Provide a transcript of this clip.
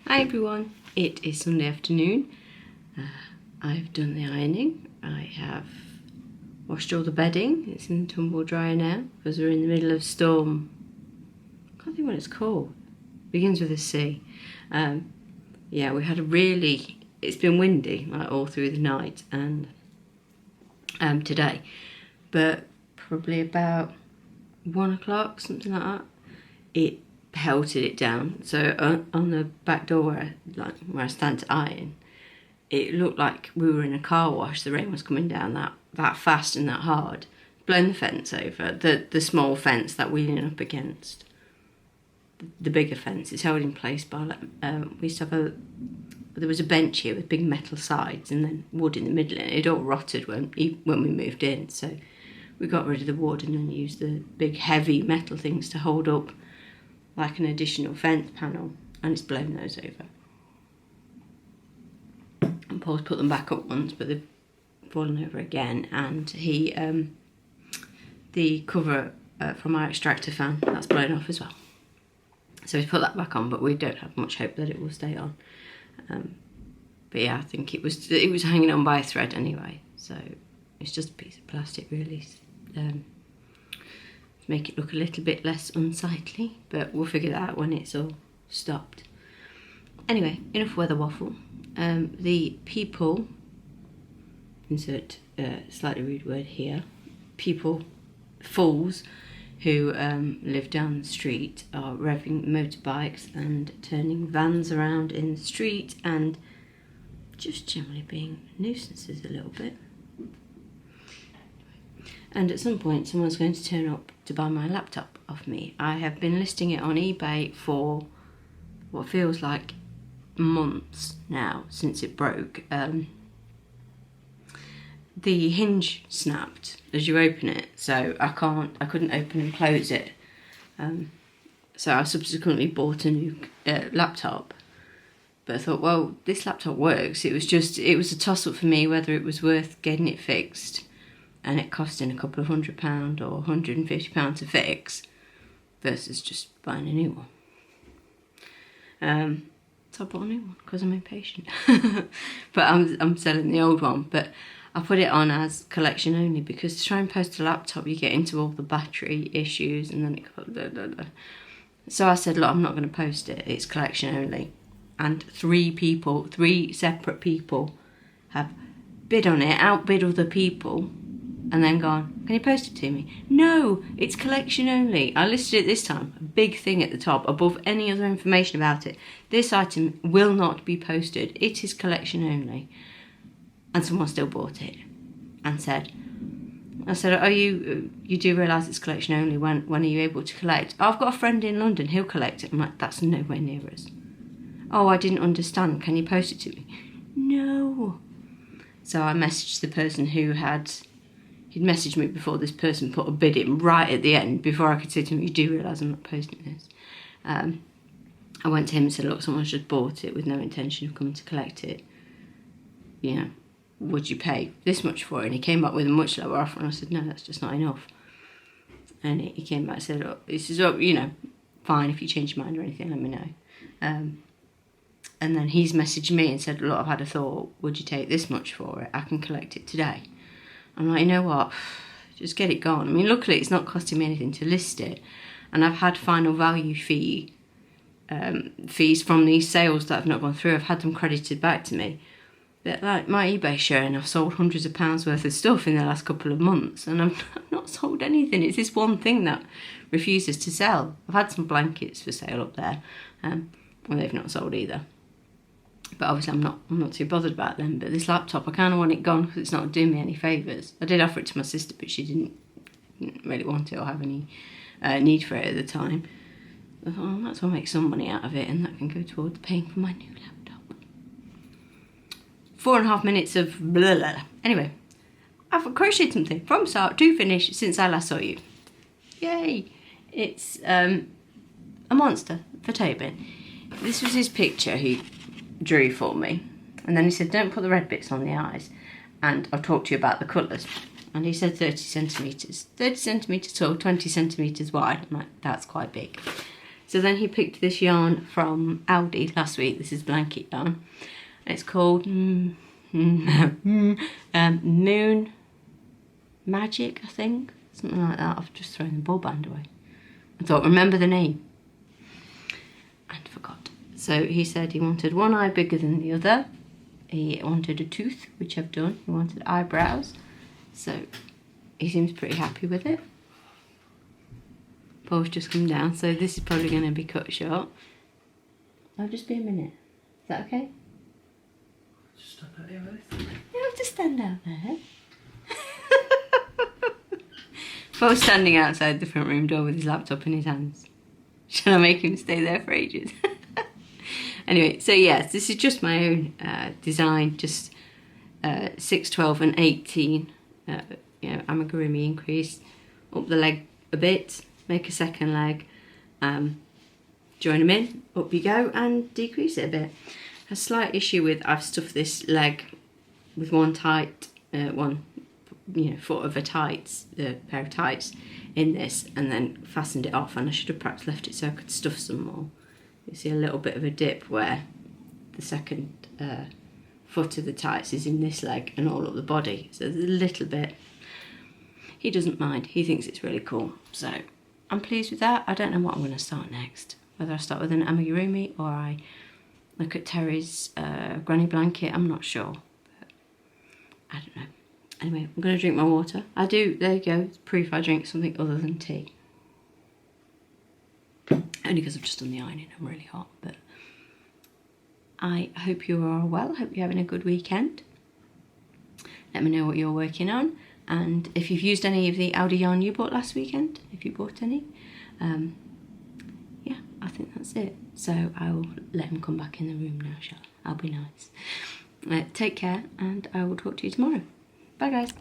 Hi everyone, it is Sunday afternoon. I've done the ironing. I have washed all the bedding. It's in the tumble dryer now because we're in the middle of storm. I can't think what it's called. Begins with a C. Yeah, we had it's been windy like all through the night and today, but probably about 1 o'clock, something like that, it pelted it down. So on the back door where I stand to iron, it looked like we were in a car wash. The rain was coming down that fast and that hard, blown the fence over. The small fence that we're leaning up against, the bigger fence, is held in place by we used to have there was a bench here with big metal sides and then wood in the middle, and it all rotted when we moved in. So we got rid of the wood and then used the big heavy metal things to hold up like an additional fence panel, and it's blown those over. And Paul's put them back up once, but they've fallen over again. And he, the cover from our extractor fan, that's blown off as well. So he's put that back on, but we don't have much hope that it will stay on. But yeah, I think it was hanging on by a thread anyway. So it's just a piece of plastic, really. Make it look a little bit less unsightly, but we'll figure that out when it's all stopped. Anyway, enough weather waffle. The people, insert slightly rude word here, fools who live down the street are revving motorbikes and turning vans around in the street and just generally being nuisances a little bit. And at some point someone's going to turn up to buy my laptop off me. I have been listing it on eBay for what feels like months now since it broke. The hinge snapped as you open it, so I couldn't open and close it. So I subsequently bought a new laptop. But I thought, well, this laptop works. It was a toss-up for me whether it was worth getting it fixed, and it costing a couple of £100 or £150 to fix, versus just buying a new one. So I bought a new one because I'm impatient. But I'm selling the old one. But I put it on as collection only because to try and post a laptop, you get into all the battery issues, and then it got blah, blah, blah. So I said, look, I'm not going to post it. It's collection only. And three separate people have bid on it, outbid other people, and then gone, can you post it to me? No, it's collection only. I listed it this time, a big thing at the top, above any other information about it. This item will not be posted. It is collection only. And someone still bought it and said, oh, you do realise it's collection only. When are you able to collect? Oh, I've got a friend in London, he'll collect it. I'm like, that's nowhere near us. Oh, I didn't understand. Can you post it to me? No. So I messaged the person he'd messaged me before this person put a bid in right at the end before I could say to him, you do realise I'm not posting this. I went to him and said, look, someone's just bought it with no intention of coming to collect it. You know, would you pay this much for it? And he came back with a much lower offer, and I said, no, that's just not enough. And he came back and said, look, this is, fine, if you change your mind or anything, let me know. And then he's messaged me and said, look, I've had a thought, would you take this much for it? I can collect it today. I'm like, you know what, just get it gone. I mean, luckily it's not costing me anything to list it, and I've had final value fees from these sales that have not gone through. I've had them credited back to me. But like my eBay showing, I've sold hundreds of pounds worth of stuff in the last couple of months, and I've not sold anything. It's this one thing that refuses to sell. I've had some blankets for sale up there, well, they've not sold either. But obviously I'm not too bothered about them. But this laptop, I kind of want it gone because it's not doing me any favours. I did offer it to my sister, but she didn't really want it or have any need for it at the time. I thought, oh, that's why I'll make some money out of it, and that can go towards paying for my new laptop. 4.5 minutes of blah, blah, blah. Anyway, I've crocheted something from start to finish since I last saw you. Yay! It's a monster for Tobin. This was his picture he drew for me, and then he said, don't put the red bits on the eyes, and I'll talk to you about the colours. And he said 30 centimetres tall, 20 centimetres wide. I'm like, that's quite big. So then he picked this yarn from Aldi last week. This is blanket yarn. It's called Moon Magic, I think. Something like that. I've just thrown the ball band away. I thought, remember the name. And forgot. So he said he wanted one eye bigger than the other. He wanted a tooth, which I've done. He wanted eyebrows. So he seems pretty happy with it. Paul's just come down, so this is probably going to be cut short. I'll just be a minute. Is that okay? Just stand out here, Alice. You don't have to stand out there. Paul's standing outside the front room door with his laptop in his hands. Shall I make him stay there for ages? Anyway, so yes, this is just my own design, just 6, 12 and 18, amigurumi increase, up the leg a bit, make a second leg, join them in, up you go, and decrease it a bit. A slight issue with, I've stuffed this leg with one tight, foot of a tights, pair of tights in this, and then fastened it off, and I should have perhaps left it so I could stuff some more. You see a little bit of a dip where the second foot of the tights is in this leg and all up the body. So there's a little bit. He doesn't mind. He thinks it's really cool. So I'm pleased with that. I don't know what I'm going to start next. Whether I start with an amigurumi or I look at Terry's granny blanket. I'm not sure. But I don't know. Anyway, I'm going to drink my water. There you go. It's proof I drink something other than tea. Only because I've just done the ironing, I'm really hot, but I hope you are all well. I hope you're having a good weekend. Let me know what you're working on, and if you've used any of the Aldi yarn you bought last weekend, if you bought any. Yeah, I think that's it. So I'll let him come back in the room now, shall I? I'll be nice. Take care, and I will talk to you tomorrow. Bye, guys.